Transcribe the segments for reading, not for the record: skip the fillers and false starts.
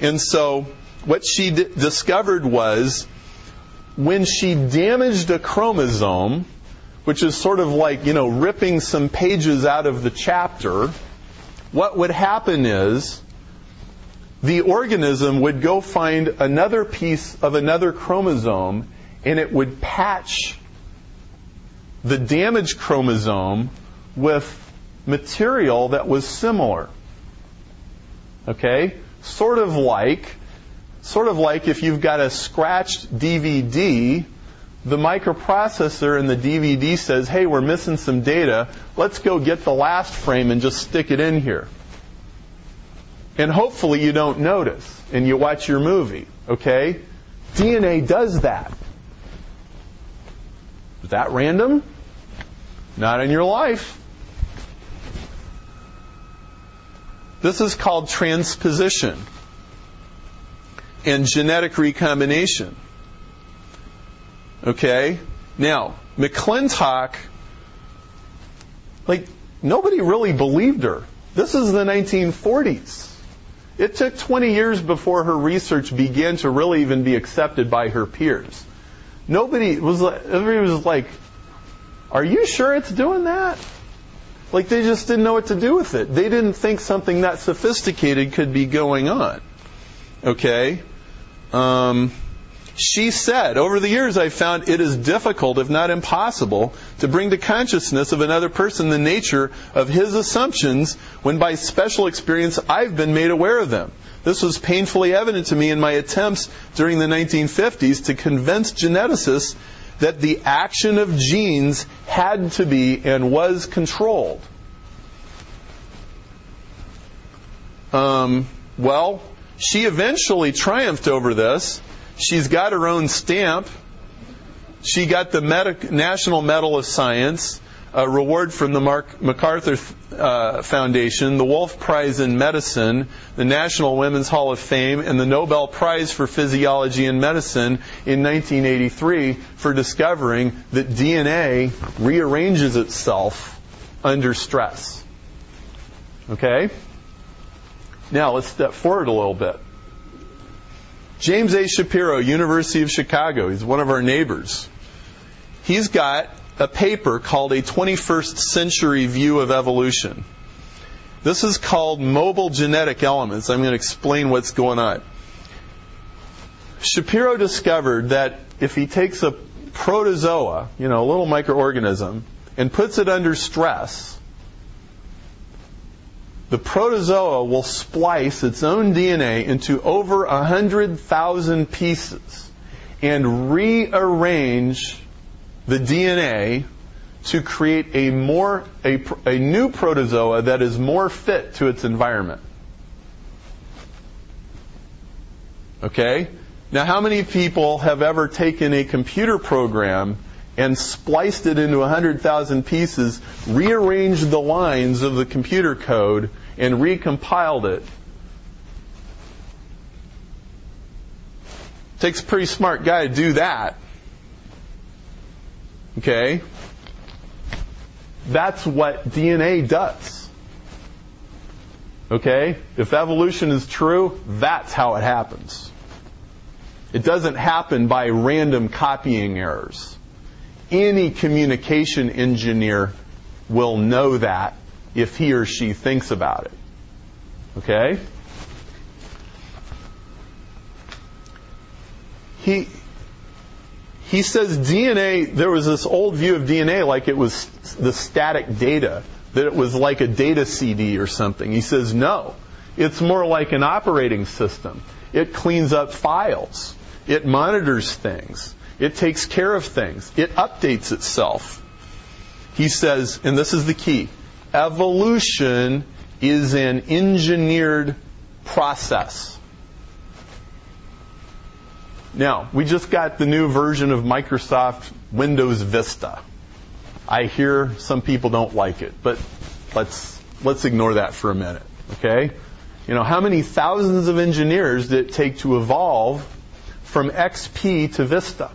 And so what she discovered was when she damaged a chromosome, which is sort of like, ripping some pages out of the chapter, what would happen is the organism would go find another piece of another chromosome, and it would patch the damaged chromosome with material that was similar. Okay? Sort of like if you've got a scratched DVD, the microprocessor in the DVD says, hey, we're missing some data. Let's go get the last frame and just stick it in here. And hopefully you don't notice, and you watch your movie. Okay? DNA does that. Is that random? Not in your life. This is called transposition and genetic recombination. Okay? Now, McClintock, nobody really believed her. This is the 1940s. It took 20 years before her research began to really even be accepted by her peers. Everybody was like, are you sure it's doing that? They just didn't know what to do with it. They didn't think something that sophisticated could be going on. Okay? She said, over the years I found it is difficult, if not impossible, to bring to consciousness of another person the nature of his assumptions when by special experience I've been made aware of them. This was painfully evident to me in my attempts during the 1950s to convince geneticists that the action of genes had to be and was controlled. Well, she eventually triumphed over this. She's got her own stamp. She got the National Medal of Science, a reward from the MacArthur Foundation, the Wolf Prize in Medicine, the National Women's Hall of Fame, and the Nobel Prize for Physiology and Medicine in 1983 for discovering that DNA rearranges itself under stress. Okay? Now, let's step forward a little bit. James A. Shapiro, University of Chicago, he's one of our neighbors. He's got a paper called A 21st Century View of Evolution. This is called Mobile Genetic Elements. I'm going to explain what's going on. Shapiro discovered that if he takes a protozoa, a little microorganism, and puts it under stress, the protozoa will splice its own DNA into over 100,000 pieces and rearrange the DNA to create a new protozoa that is more fit to its environment. Okay? Now, how many people have ever taken a computer program and spliced it into 100,000 pieces, rearranged the lines of the computer code, and recompiled it? Takes a pretty smart guy to do that. Okay? That's what DNA does. Okay? If evolution is true, that's how it happens. It doesn't happen by random copying errors. Any communication engineer will know that if he or she thinks about it. Okay? He says DNA, there was this old view of DNA like it was the static data, that it was like a data CD or something. He says no. It's more like an operating system. It cleans up files. It monitors things. It takes care of things. It updates itself. He says, and this is the key, evolution is an engineered process. Now, we just got the new version of Microsoft Windows Vista. I hear some people don't like it, but let's ignore that for a minute, okay? How many thousands of engineers did it take to evolve from XP to Vista?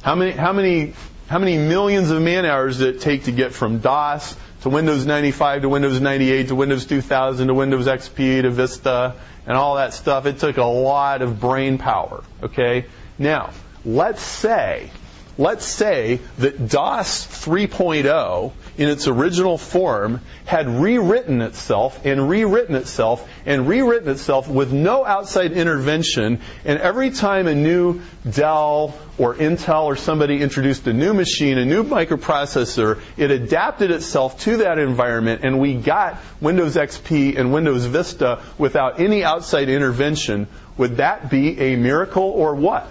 How many millions of man hours did it take to get from DOS to Windows 95, to Windows 98, to Windows 2000, to Windows XP, to Vista, and all that stuff. It took a lot of brain power, okay? Now, let's say that DOS 3.0 in its original form had rewritten itself and rewritten itself and rewritten itself with no outside intervention, and every time a new Dell or Intel or somebody introduced a new machine, a new microprocessor, it adapted itself to that environment, and we got Windows XP and Windows Vista without any outside intervention. Would that be a miracle or what?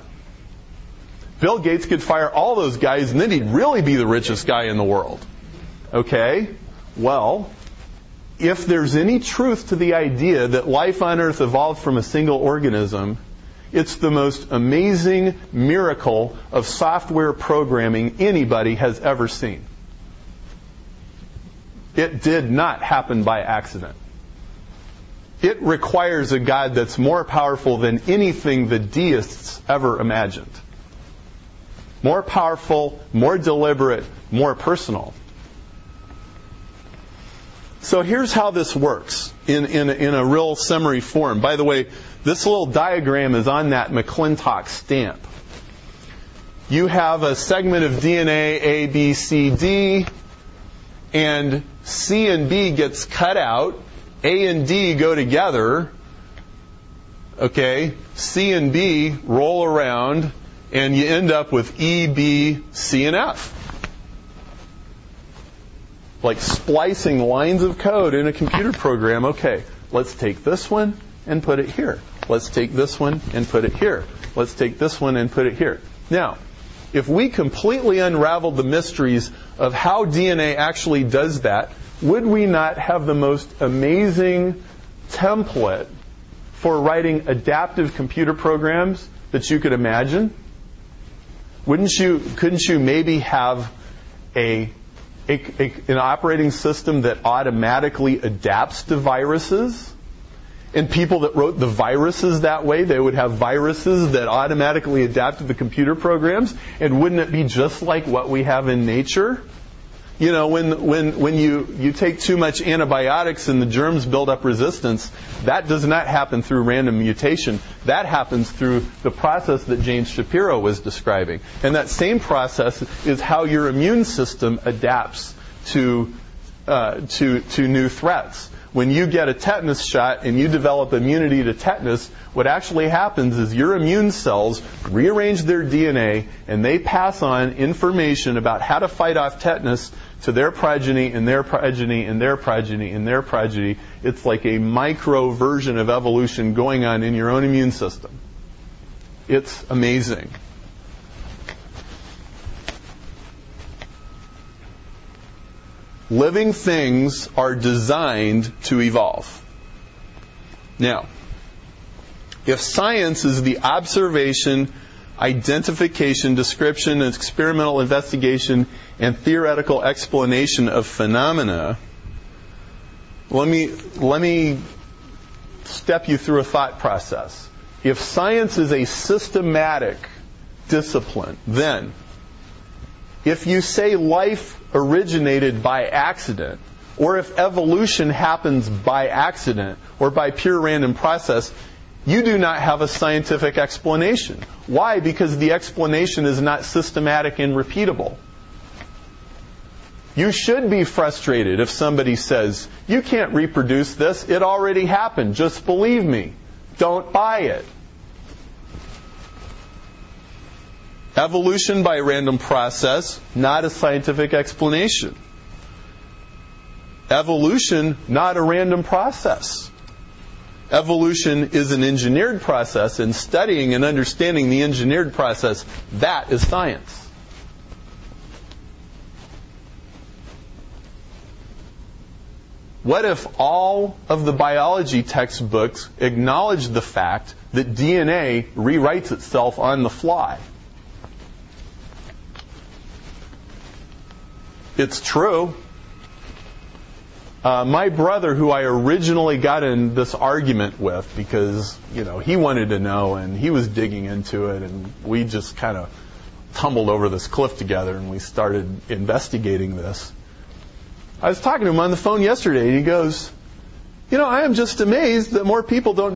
Bill Gates could fire all those guys, and then he'd really be the richest guy in the world. Okay? Well, if there's any truth to the idea that life on Earth evolved from a single organism, it's the most amazing miracle of software programming anybody has ever seen. It did not happen by accident. It requires a God that's more powerful than anything the deists ever imagined. More powerful, more deliberate, more personal. So here's how this works in a real summary form. By the way, this little diagram is on that McClintock stamp. You have a segment of DNA A, B, C, D, and C and B gets cut out. A and D go together. Okay, C and B roll around, and you end up with E, B, C, and F. Like splicing lines of code in a computer program. Okay, let's take this one and put it here. Let's take this one and put it here. Let's take this one and put it here. Now, if we completely unraveled the mysteries of how DNA actually does that, would we not have the most amazing template for writing adaptive computer programs that you could imagine? Couldn't you maybe have an operating system that automatically adapts to viruses? And people that wrote the viruses that way, they would have viruses that automatically adapt to the computer programs. And wouldn't it be just like what we have in nature? You know, when you take too much antibiotics and the germs build up resistance, that does not happen through random mutation. That happens through the process that James Shapiro was describing. And that same process is how your immune system adapts to new threats. When you get a tetanus shot and you develop immunity to tetanus, what actually happens is your immune cells rearrange their DNA and they pass on information about how to fight off tetanus to their progeny and their progeny and their progeny and their progeny. It's like a micro version of evolution going on in your own immune system. It's amazing. Living things are designed to evolve. Now, if science is the observation, identification, description, experimental investigation, and theoretical explanation of phenomena, let me step you through a thought process. If science is a systematic discipline, then if you say life originated by accident, or if evolution happens by accident or by pure random process, you do not have a scientific explanation. Why? Because the explanation is not systematic and repeatable. You should be frustrated if somebody says, you can't reproduce this, it already happened, just believe me. Don't buy it. Evolution by random process, not a scientific explanation. Evolution, not a random process. Evolution is an engineered process, and studying and understanding the engineered process, that is science. What if all of the biology textbooks acknowledged the fact that DNA rewrites itself on the fly? It's true. My brother, who I originally got in this argument with because, he wanted to know and he was digging into it, and we just kind of tumbled over this cliff together and we started investigating this. I was talking to him on the phone yesterday, and he goes, I am just amazed that more people don't